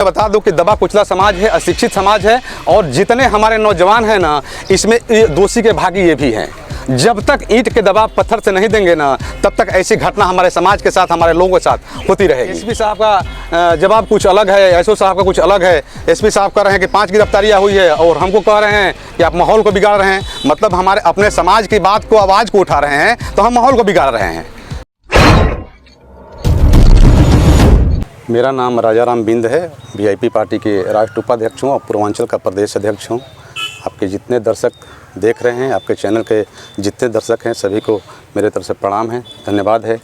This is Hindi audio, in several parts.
बता दूं कि दबा कुचला समाज है, अशिक्षित समाज है और जितने हमारे नौजवान हैं ना, इसमें दोषी के भागी ये भी हैं। जब तक ईंट के दबाव पत्थर से नहीं देंगे ना, तब तक ऐसी घटना हमारे समाज के साथ, हमारे लोगों के साथ होती रहेगी। एसपी साहब का जवाब कुछ अलग है, एसओ साहब का कुछ अलग है। एसपी साहब कह रहे हैं कि 5 गिरफ्तारियां हुई है और हमको कह रहे हैं कि आप माहौल को बिगाड़ रहे हैं। मतलब हमारे अपने समाज की बात को, आवाज़ को उठा रहे हैं, तो हम माहौल को बिगाड़ रहे हैं। मेरा नाम राजाराम बिंद है, वीआईपी पार्टी के राष्ट्रीय उपाध्यक्ष हूँ और पूर्वांचल का प्रदेश अध्यक्ष हूँ। आपके जितने दर्शक देख रहे हैं, आपके चैनल के जितने दर्शक हैं, सभी को मेरे तरफ से प्रणाम है, धन्यवाद है।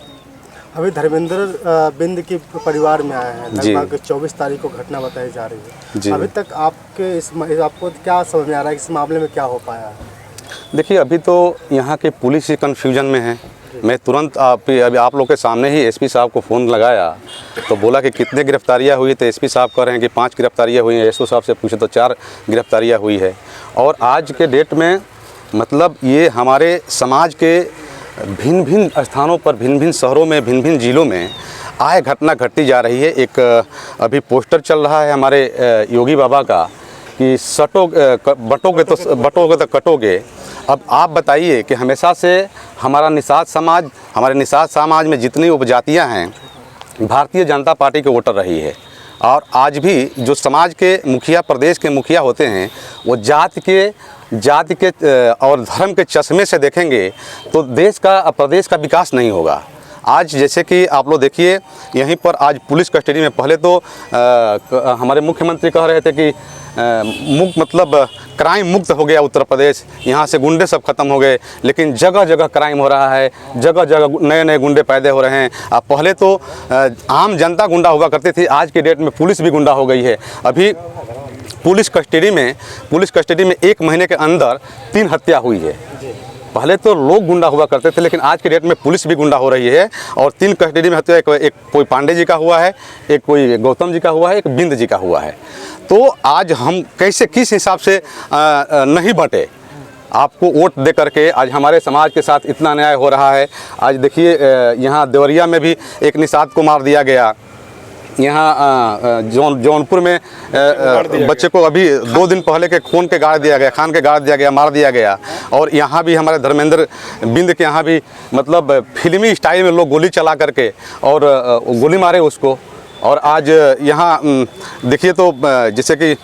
अभी धर्मेंद्र बिंद के परिवार में आए हैं, लगभग 24 तारीख को घटना बताई जा रही है। अभी तक आपको क्या समझ में आ रहा है, इस मामले में क्या हो पाया है? देखिए, अभी तो यहाँ के पुलिस ही कन्फ्यूजन में है। मैं तुरंत अभी आप लोग के सामने ही एसपी साहब को फ़ोन लगाया तो बोला कि कितने गिरफ्तारियां हुई, तो एसपी साहब कह रहे हैं कि 5 गिरफ्तारियां हुई हैं। एसओ साहब से पूछे तो 4 गिरफ्तारियां हुई है। और आज के डेट में मतलब ये हमारे समाज के भिन्न भिन्न स्थानों पर, भिन्न भिन्न शहरों में, भिन्न भिन्न ज़िलों में आए घटना घटती जा रही है। एक अभी पोस्टर चल रहा है हमारे योगी बाबा का कि बटोगे तो कटोगे। अब आप बताइए कि हमेशा से हमारे निषाद समाज में जितनी उपजातियां हैं, भारतीय जनता पार्टी के वोटर रही है। और आज भी जो समाज के मुखिया, प्रदेश के मुखिया होते हैं, वो जाति के और धर्म के चश्मे से देखेंगे तो देश का, प्रदेश का विकास नहीं होगा। आज जैसे कि आप लोग देखिए, यहीं पर आज पुलिस कस्टडी में, पहले तो हमारे मुख्यमंत्री कह रहे थे कि मतलब क्राइम मुक्त हो गया उत्तर प्रदेश, यहाँ से गुंडे सब खत्म हो गए। लेकिन जगह जगह क्राइम हो रहा है, जगह जगह नए नए गुंडे पैदा हो रहे हैं। अब पहले तो आम जनता गुंडा हुआ करती थी, आज के डेट में पुलिस भी गुंडा हो गई है। अभी पुलिस कस्टडी में 1 महीने के अंदर 3 हत्या हुई है। पहले तो लोग गुंडा हुआ करते थे, लेकिन आज के डेट में पुलिस भी गुंडा हो रही है। और 3 कस्टडी में हत्या, एक कोई पांडे जी का हुआ है, एक कोई गौतम जी का हुआ है, एक बिंद जी का हुआ है। तो आज हम कैसे, किस हिसाब से नहीं बटे, आपको वोट दे करके आज हमारे समाज के साथ इतना अन्याय हो रहा है। आज देखिए, यहाँ देवरिया में भी एक निषाद को मार दिया गया। यहाँ जौनपुर में बच्चे को अभी 2 दिन पहले के खून के गाड़ दिया गया, खान के गाड़ दिया गया, मार दिया गया। और यहाँ भी हमारे धर्मेंद्र बिंद के यहाँ भी मतलब फिल्मी स्टाइल में लोग गोली चला करके और गोली मारे उसको। और आज यहाँ देखिए तो जैसे कि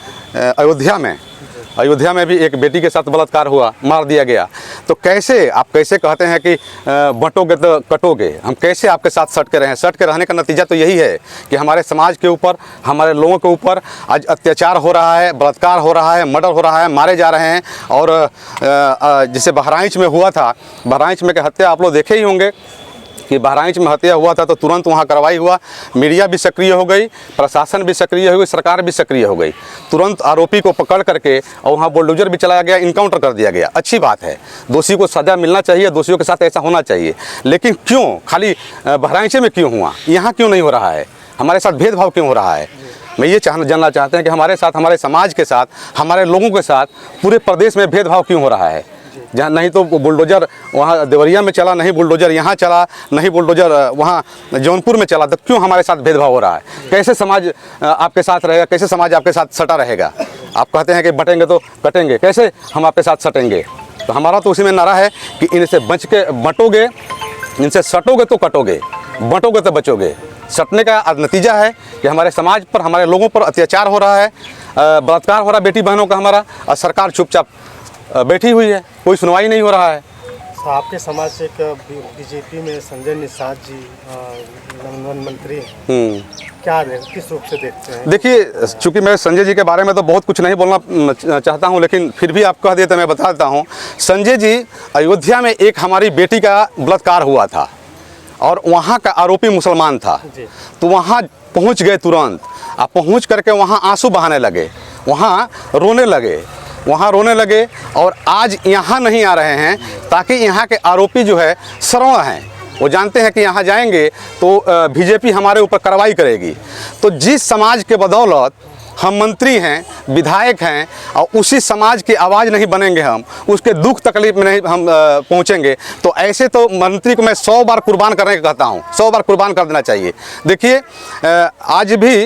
अयोध्या में भी एक बेटी के साथ बलात्कार हुआ, मार दिया गया। तो कैसे आप कैसे कहते हैं कि बंटोगे तो कटोगे? हम कैसे आपके साथ सट के रहें? सट के रहने का नतीजा तो यही है कि हमारे समाज के ऊपर, हमारे लोगों के ऊपर आज अत्याचार हो रहा है, बलात्कार हो रहा है, मर्डर हो रहा है, मारे जा रहे हैं। और जैसे बहराइच में हुआ था, बहराइच में की हत्या आप लोग देखे ही होंगे कि बहराइच में हत्या हुआ था तो तुरंत वहाँ कार्रवाई हुआ, मीडिया भी सक्रिय हो गई, प्रशासन भी सक्रिय हो गई, सरकार भी सक्रिय हो गई। तुरंत आरोपी को पकड़ करके और वहाँ बुलडोजर भी चलाया गया, इनकाउंटर कर दिया गया। अच्छी बात है, दोषी को सज़ा मिलना चाहिए, दोषियों के साथ ऐसा होना चाहिए। लेकिन क्यों खाली बहराइच में क्यों हुआ, यहाँ क्यों नहीं हो रहा है? हमारे साथ भेदभाव क्यों हो रहा है? मैं ये जानना चाहते हैं कि हमारे साथ, हमारे समाज के साथ, हमारे लोगों के साथ पूरे प्रदेश में भेदभाव क्यों हो रहा है? जहाँ नहीं तो बुलडोजर वहाँ देवरिया में चला, नहीं बुलडोजर यहाँ चला, नहीं बुलडोजर वहाँ जौनपुर में चला, तो क्यों हमारे साथ भेदभाव हो रहा है? कैसे समाज आपके साथ रहेगा? कैसे समाज आपके साथ सटा रहेगा? आप कहते हैं कि बटेंगे तो कटेंगे, कैसे हम आपके साथ सटेंगे? तो हमारा तो उसी में नारा है कि इनसे बच के बटोगे, इनसे सटोगे तो कटोगे, बटोगे तो बचोगे। सटने का नतीजा है कि हमारे समाज पर, हमारे लोगों पर अत्याचार हो रहा है, बलात्कार हो रहा है बेटी बहनों का हमारा, और सरकार चुपचाप बैठी हुई है, कोई सुनवाई नहीं हो रहा है। आपके समाज से एक बीजेपी में संजय निषाद जी वन मंत्री, क्या किस रूप से देखते हैं? देखिए, चूंकि मैं संजय जी के बारे में तो बहुत कुछ नहीं बोलना चाहता हूं, लेकिन फिर भी आप कह दिए तो मैं बता देता हूं। संजय जी, अयोध्या में एक हमारी बेटी का बलात्कार हुआ था और वहाँ का आरोपी मुसलमान था, तो वहाँ पहुँच गए तुरंत। आप पहुँच करके वहाँ आंसू बहाने लगे, वहाँ रोने लगे और आज यहाँ नहीं आ रहे हैं ताकि यहाँ के आरोपी जो है सरवा हैं, वो जानते हैं कि यहाँ जाएंगे तो बीजेपी हमारे ऊपर कार्रवाई करेगी। तो जिस समाज के बदौलत हम मंत्री हैं, विधायक हैं, और उसी समाज की आवाज़ नहीं बनेंगे, हम उसके दुख तकलीफ में नहीं हम पहुँचेंगे, तो ऐसे तो मंत्री को मैं 100 बार कुर्बान करने का कहता हूँ, 100 बार कुर्बान कर देना चाहिए। देखिए आज भी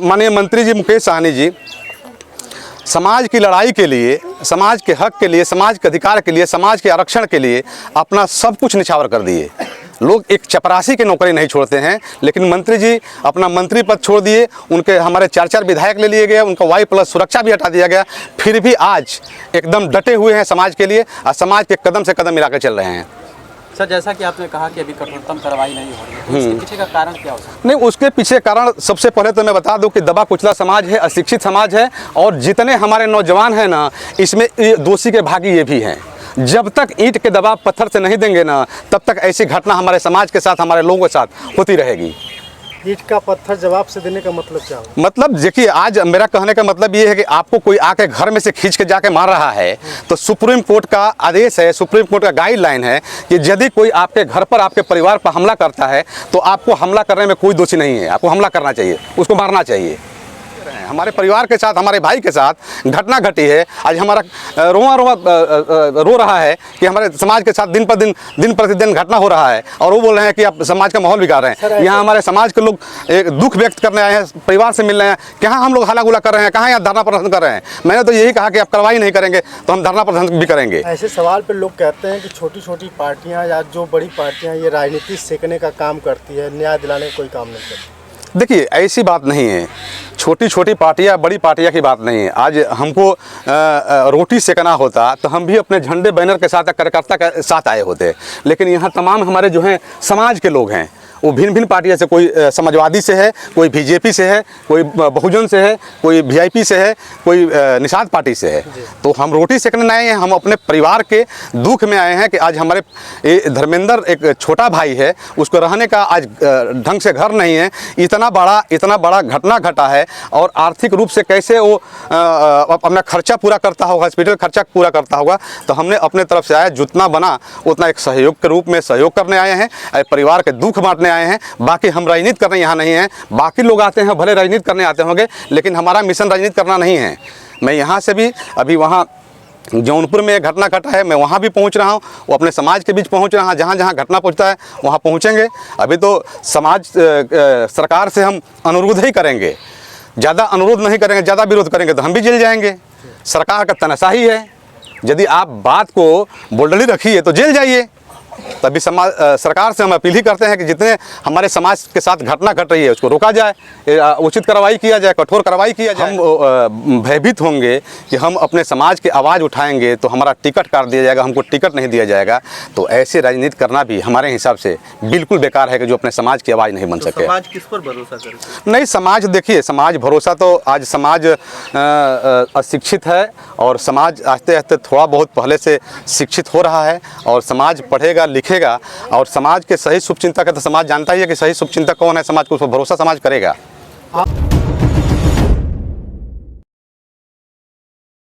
माननीय मंत्री जी मुकेश सहनी जी समाज की लड़ाई के लिए, समाज के हक के लिए, समाज के अधिकार के लिए, समाज के आरक्षण के लिए अपना सब कुछ निछावर कर दिए। लोग एक चपरासी की नौकरी नहीं छोड़ते हैं, लेकिन मंत्री जी अपना मंत्री पद छोड़ दिए, उनके हमारे 4 विधायक ले लिए गए, उनका वाई प्लस सुरक्षा भी हटा दिया गया, फिर भी आज एकदम डटे हुए हैं समाज के लिए और समाज के कदम से कदम मिला के चल रहे हैं। सर, जैसा कि आपने कहा कि अभी कठोरतम कार्रवाई नहीं हो रही है, तो इसके पीछे का कारण क्या हो सकता है? नहीं, उसके पीछे कारण सबसे पहले तो मैं बता दूं कि दबा कुचला समाज है, अशिक्षित समाज है, और जितने हमारे नौजवान हैं ना, इसमें दोषी के भागी ये भी हैं। जब तक ईंट के दबाव पत्थर से नहीं देंगे ना, तब तक ऐसी घटना हमारे समाज के साथ, हमारे लोगों के साथ होती रहेगी। ईंट का पत्थर जवाब से देने का मतलब क्या हो? मतलब देखिए, आज मेरा कहने का मतलब ये है कि आपको कोई आके घर में से खींच के जाके मार रहा है, तो सुप्रीम कोर्ट का आदेश है, सुप्रीम कोर्ट का गाइडलाइन है कि यदि कोई आपके घर पर, आपके परिवार पर हमला करता है, तो आपको हमला करने में कोई दोषी नहीं है, आपको हमला करना चाहिए, उसको मारना चाहिए। हमारे परिवार के साथ, हमारे भाई के साथ घटना घटी है, आज हमारा रोआ रोआ रो रहा है कि हमारे समाज के साथ दिन प्रतिदिन घटना हो रहा है, और वो बोल रहे हैं कि आप समाज का माहौल बिगाड़ रहे हैं। यहाँ हमारे समाज के लोग एक दुख व्यक्त करने आए हैं, परिवार से मिल रहे हैं, कहाँ हम लोग हला गुला कर रहे हैं, कहाँ यहाँ धरना प्रदर्शन कर रहे हैं। मैंने तो यही कहा कि आप कार्रवाई नहीं करेंगे तो हम धरना प्रदर्शन भी करेंगे। ऐसे सवाल पर लोग कहते हैं कि छोटी छोटी पार्टियां या जो बड़ी पार्टियां ये राजनीति सेकने का काम करती है, न्याय दिलाने का कोई काम नहीं करती। देखिए, ऐसी बात नहीं है, छोटी छोटी पार्टियां बड़ी पार्टियां की बात नहीं है। आज हमको रोटी सेकना होता तो हम भी अपने झंडे बैनर के साथ, कार्यकर्ता के साथ आए होते, लेकिन यहाँ तमाम हमारे जो हैं समाज के लोग हैं, वो भिन्न भिन्न पार्टियों से, कोई समाजवादी से है, कोई बीजेपी से है, कोई बहुजन से है, कोई वीआईपी से है, कोई निषाद पार्टी से है। तो हम रोटी सेकने नहीं आए हैं, हम अपने परिवार के दुख में आए हैं कि आज हमारे धर्मेंद्र एक छोटा भाई है, उसको रहने का आज ढंग से घर नहीं है, इतना बड़ा घटना घटा है, और आर्थिक रूप से कैसे वो अपना खर्चा पूरा करता होगा, हॉस्पिटल खर्चा पूरा करता होगा। तो हमने अपने तरफ से आया, जितना बना उतना एक सहयोग के रूप में सहयोग करने आए हैं, परिवार के दुख बांटने आए हैं। बाकी हम राजनीति करने यहाँ नहीं हैं, बाकी लोग आते हैं भले राजनीति करने आते होंगे, लेकिन हमारा मिशन राजनीति करना नहीं है। मैं यहाँ से भी अभी वहाँ जौनपुर में एक घटना घटा है, मैं वहाँ भी पहुँच रहा हूँ, वो अपने समाज के बीच पहुँच रहा हूँ, जहाँ जहाँ घटना पहुँचता है वहाँ पहुँचेंगे। अभी तो समाज सरकार से हम अनुरोध ही करेंगे, ज़्यादा अनुरोध नहीं करेंगे, ज़्यादा विरोध करेंगे तो हम भी जेल जाएंगे। सरकार का तनाशाही है, यदि आप बात को बोल्डली रखिए तो जेल जाइए। तभी सरकार से हम अपील ही करते हैं कि जितने हमारे समाज के साथ घटना घट रही है उसको रोका जाए, उचित कार्रवाई किया जाए, कठोर कार्रवाई किया जाए। हम भयभीत होंगे कि हम अपने समाज की आवाज़ उठाएंगे तो हमारा टिकट काट दिया जाएगा, हमको टिकट नहीं दिया जाएगा, तो ऐसे राजनीति करना भी हमारे हिसाब से बिल्कुल बेकार है कि जो अपने समाज की आवाज़ नहीं बन सके। समाज किस पर भरोसा करे? नहीं, समाज देखिए, समाज भरोसा तो आज समाज अशिक्षित है, और समाज आस्ते आस्ते थोड़ा बहुत पहले से शिक्षित हो रहा है, और समाज पढ़ेगा लिखेगा, और समाज के सही शुभचिंतक है तो समाज जानता ही है कि सही शुभचिंतक कौन है, समाज को उस पर भरोसा समाज करेगा।